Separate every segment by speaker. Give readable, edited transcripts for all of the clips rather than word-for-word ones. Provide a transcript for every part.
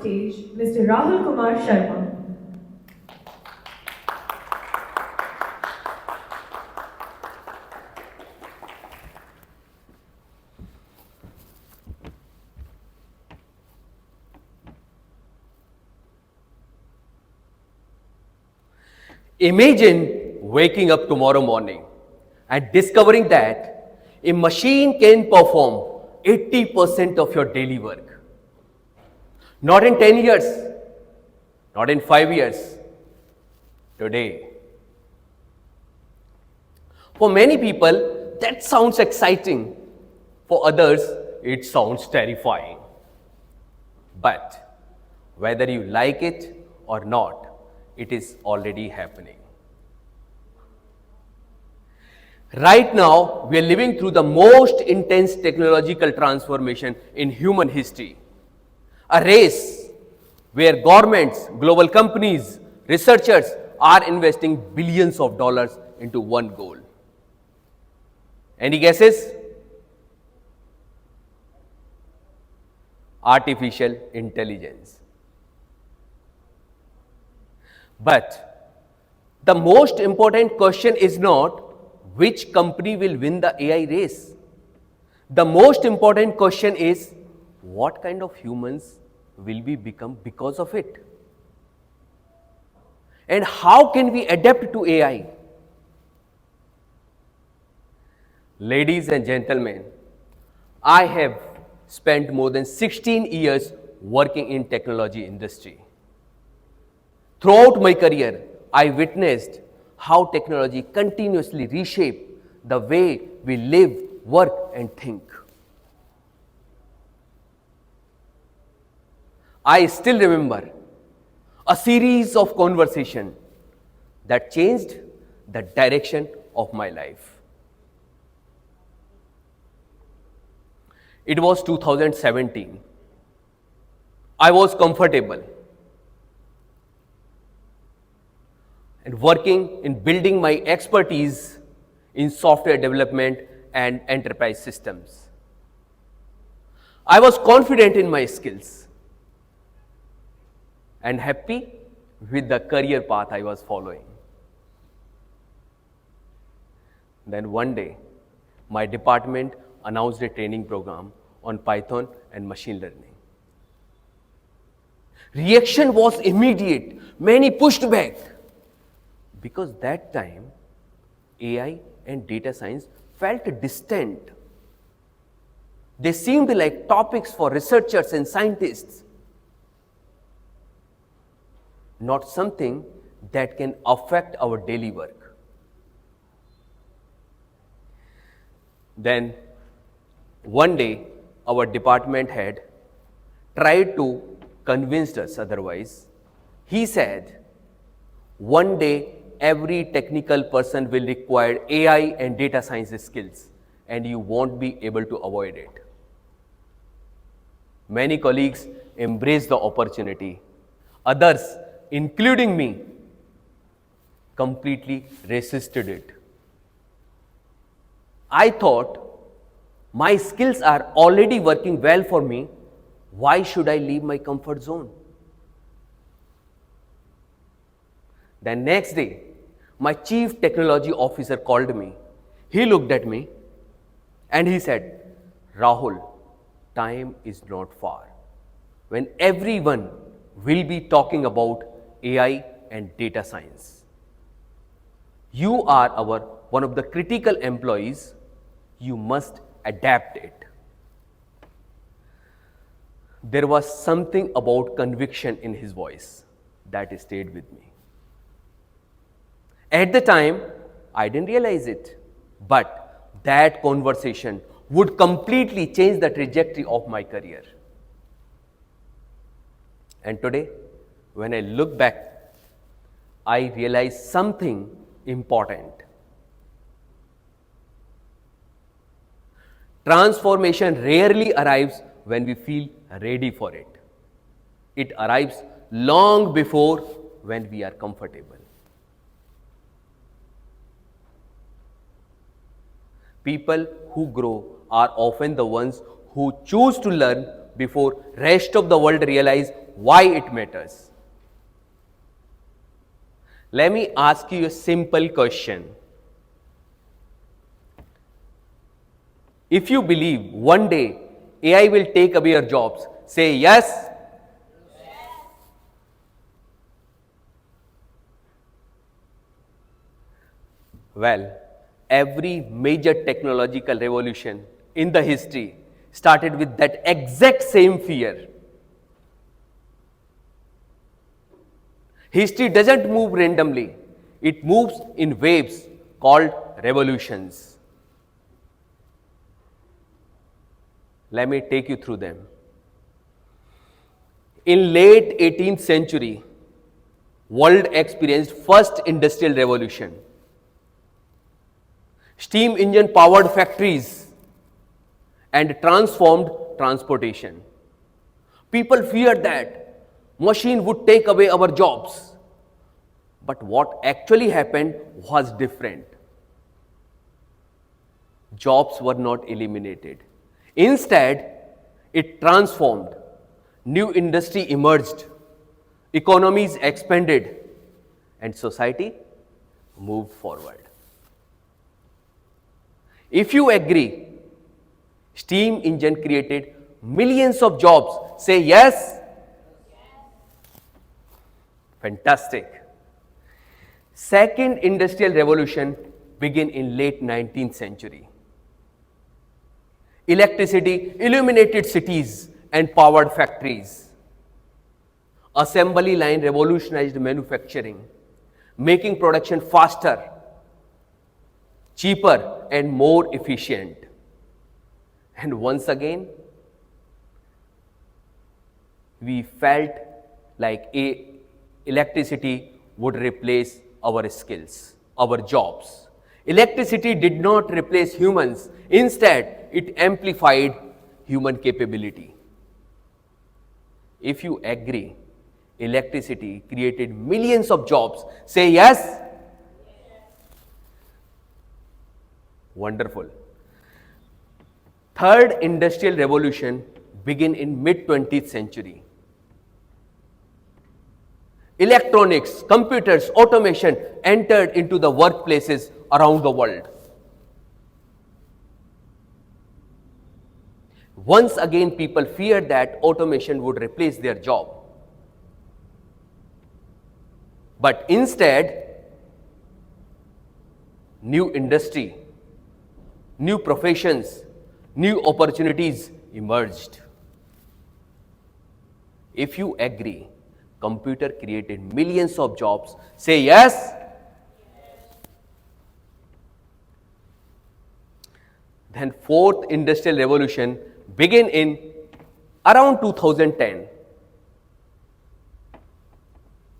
Speaker 1: stage Mr. Rahul Kumar Sharma.
Speaker 2: Imagine waking up tomorrow morning and discovering that a machine can perform 80% of your daily work. Not in 10 years, not in 5 years, today. For many people, that sounds exciting. For others, it sounds terrifying. But whether you like it or not, it is already happening. Right now, we are living through the most intense technological transformation in human history. A race where governments, global companies, researchers are investing billions of dollars into one goal. Any guesses? Artificial intelligence. But the most important question is not which company will win the AI race. The most important question is what kind of humans will we become because of it? And how can we adapt to AI? Ladies and gentlemen, I have spent more than 16 years working in technology industry. Throughout my career, I witnessed how technology continuously reshapes the way we live, work, and think. I still remember a series of conversations that changed the direction of my life. It was 2017. I was comfortable and working in building my expertise in software development and enterprise systems. I was confident in my skills and happy with the career path I was following. Then one day, my department announced a training program on Python and machine learning. Reaction was immediate. Many pushed back. Because that time, AI and data science felt distant. They seemed like topics for researchers and scientists, not something that can affect our daily work. Then, one day, our department head tried to convince us otherwise. He said, one day, every technical person will require AI and data science skills, and you won't be able to avoid it. Many colleagues embraced the opportunity. Others, including me, completely resisted it. I thought, my skills are already working well for me. Why should I leave my comfort zone? The next day, my chief technology officer called me. He looked at me and he said, Rahul, time is not far when everyone will be talking about AI and data science. You are one of the critical employees. You must adapt it. There was something about conviction in his voice that stayed with me. At the time, I didn't realize it, but that conversation would completely change the trajectory of my career. And today, when I look back, I realize something important. Transformation rarely arrives when we feel ready for it. It arrives long before when we are comfortable. People who grow are often the ones who choose to learn before rest of the world realize why it matters. Let me ask you a simple question. If you believe one day AI will take away your jobs, say yes. Well, every major technological revolution in the history started with that exact same fear. History doesn't move randomly, it moves in waves called revolutions. Let me take you through them. In late 18th century, world experienced first industrial revolution. Steam engine powered factories and transformed transportation. People feared that machine would take away our jobs. But what actually happened was different. Jobs were not eliminated. Instead, it transformed. New industry emerged, economies expanded, and society moved forward. If you agree, steam engine created millions of jobs. Say yes. Fantastic. Second industrial revolution began in late 19th century. Electricity illuminated cities and powered factories. Assembly line revolutionized manufacturing, making production faster, cheaper, and more efficient. And once again, we felt like electricity would replace our skills, our jobs. Electricity did not replace humans. Instead, it amplified human capability. If you agree, electricity created millions of jobs. Say yes. Wonderful. Third industrial revolution began in mid-20th century. Electronics, computers, automation entered into the workplaces around the world. Once again, people feared that automation would replace their job. But instead, new industry, new professions, new opportunities emerged. If you agree, computer created millions of jobs. Say yes. Then fourth industrial revolution began in around 2010.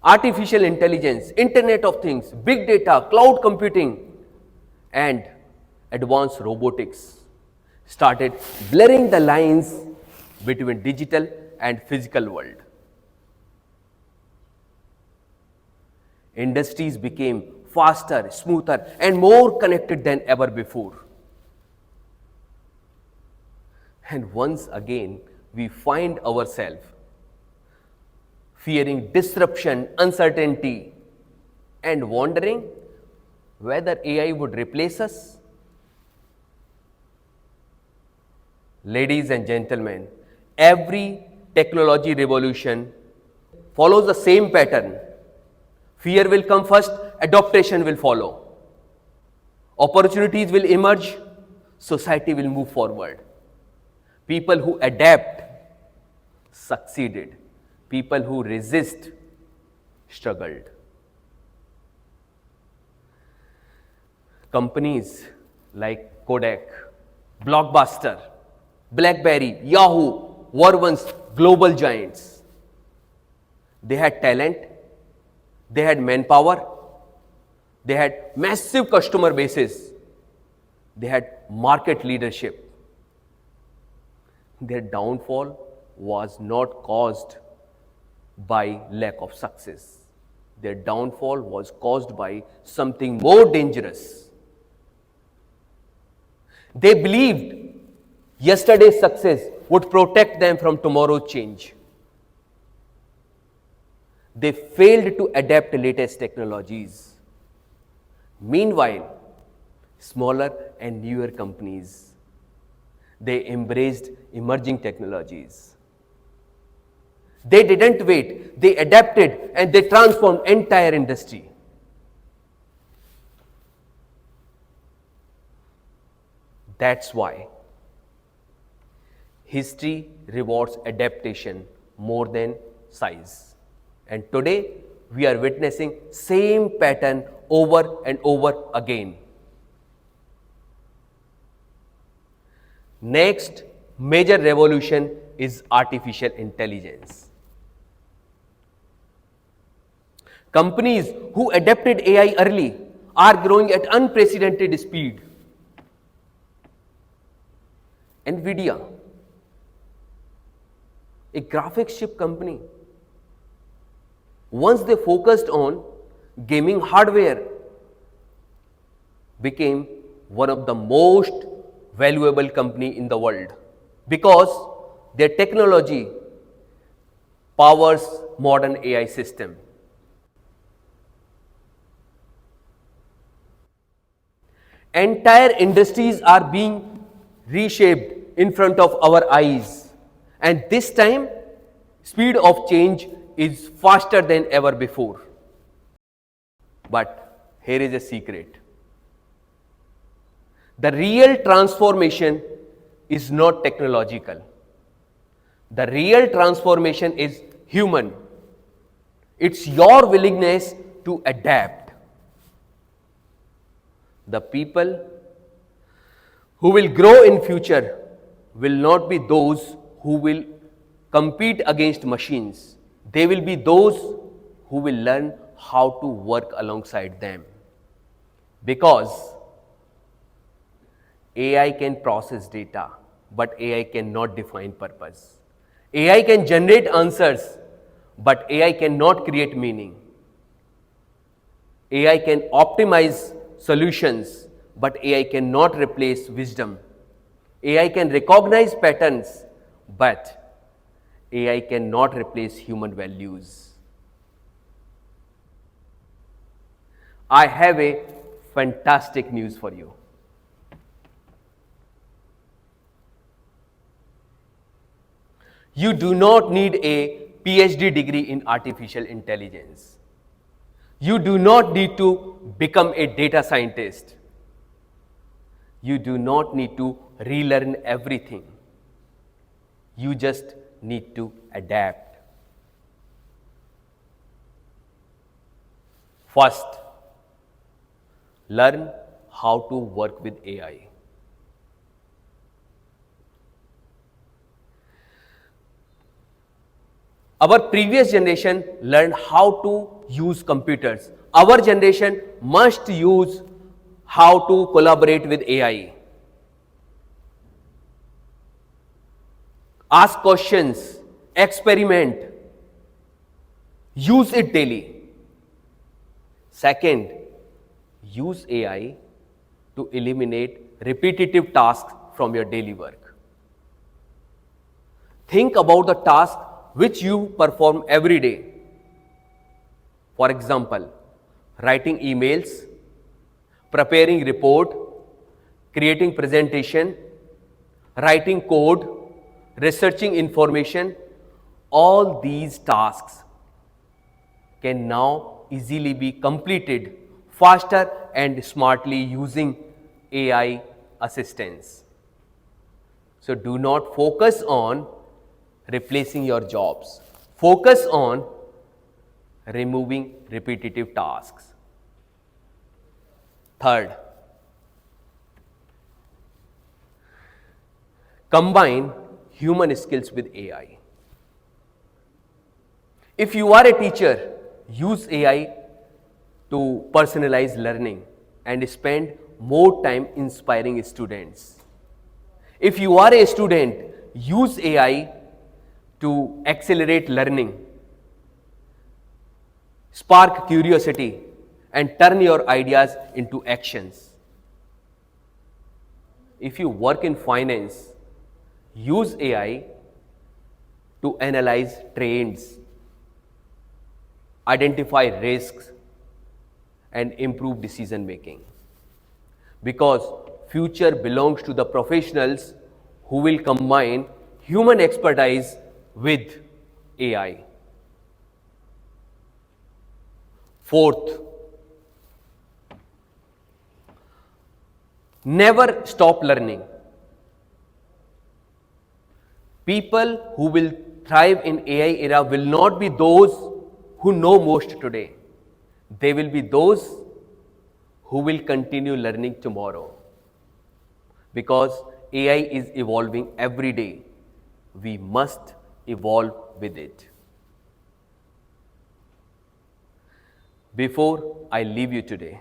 Speaker 2: Artificial intelligence, Internet of Things, big data, cloud computing, and advanced robotics started blurring the lines between digital and physical world. Industries became faster, smoother, and more connected than ever before. And once again, we find ourselves fearing disruption, uncertainty, and wondering whether AI would replace us. Ladies and gentlemen, every technology revolution follows the same pattern. Fear will come first, adaptation will follow. Opportunities will emerge, society will move forward. People who adapt succeeded. People who resist struggled. Companies like Kodak, Blockbuster, BlackBerry, Yahoo were once global giants. They had talent, they had manpower, they had massive customer bases, they had market leadership. Their downfall was not caused by lack of success. Their downfall was caused by something more dangerous. They believed yesterday's success would protect them from tomorrow's change. They failed to adapt latest technologies. Meanwhile, smaller and newer companies, they embraced emerging technologies. They didn't wait, they adapted and they transformed entire industry. That's why history rewards adaptation more than size. And today we are witnessing same pattern over and over again. Next major revolution is artificial intelligence. Companies who adapted AI early are growing at unprecedented speed. Nvidia, a graphics chip company, once they focused on gaming hardware, became one of the most valuable company in the world because their technology powers modern AI system. Entire industries are being reshaped in front of our eyes, and this time speed of change is faster than ever before. But here is a secret. The real transformation is not technological. The real transformation is human. It's your willingness to adapt. The people who will grow in future will not be those who will compete against machines. They will be those who will learn how to work alongside them. Because AI can process data, but AI cannot define purpose. AI can generate answers, but AI cannot create meaning. AI can optimize solutions, but AI cannot replace wisdom. AI can recognize patterns, but AI cannot replace human values. I have a fantastic news for you. You do not need a PhD degree in artificial intelligence. You do not need to become a data scientist. You do not need to relearn everything. You just need to adapt. First, learn how to work with AI. Our previous generation learned how to use computers. Our generation must use how to collaborate with AI. Ask questions, experiment, use it daily. Second, use AI to eliminate repetitive tasks from your daily work. Think about the task which you perform every day. For example, writing emails, preparing report, creating presentation, writing code, researching information. All these tasks can now easily be completed faster and smartly using AI assistance. So do not focus on replacing your jobs. Focus on removing repetitive tasks. Third, combine human skills with AI. If you are a teacher, use AI to personalize learning and spend more time inspiring students. If you are a student, use AI to accelerate learning, spark curiosity, and turn your ideas into actions. If you work in finance, use AI to analyze trends. identify risks, and improve decision making. Because future belongs to the professionals who will combine human expertise with AI. Fourth, never stop learning. People who will thrive in AI era will not be those who know most today. They will be those who will continue learning tomorrow. Because AI is evolving every day. We must evolve with it. Before I leave you today,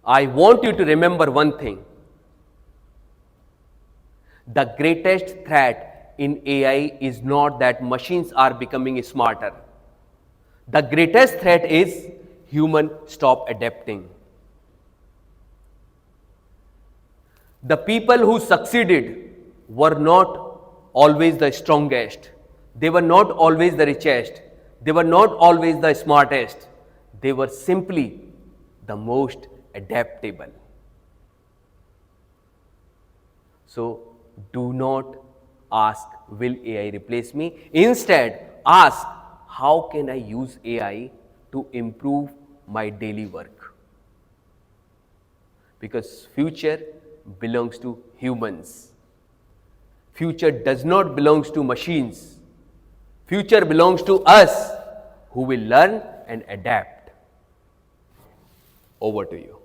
Speaker 2: I want you to remember one thing. The greatest threat in AI is not that machines are becoming smarter. The greatest threat is human stop adapting. The people who succeeded were not always the strongest. They were not always the richest. They were not always the smartest. They were simply the most adaptable. So do not ask, will AI replace me? Instead, ask, how can I use AI to improve my daily work? Because future belongs to humans. Future does not belong to machines. Future belongs to us who will learn and adapt. Over to you.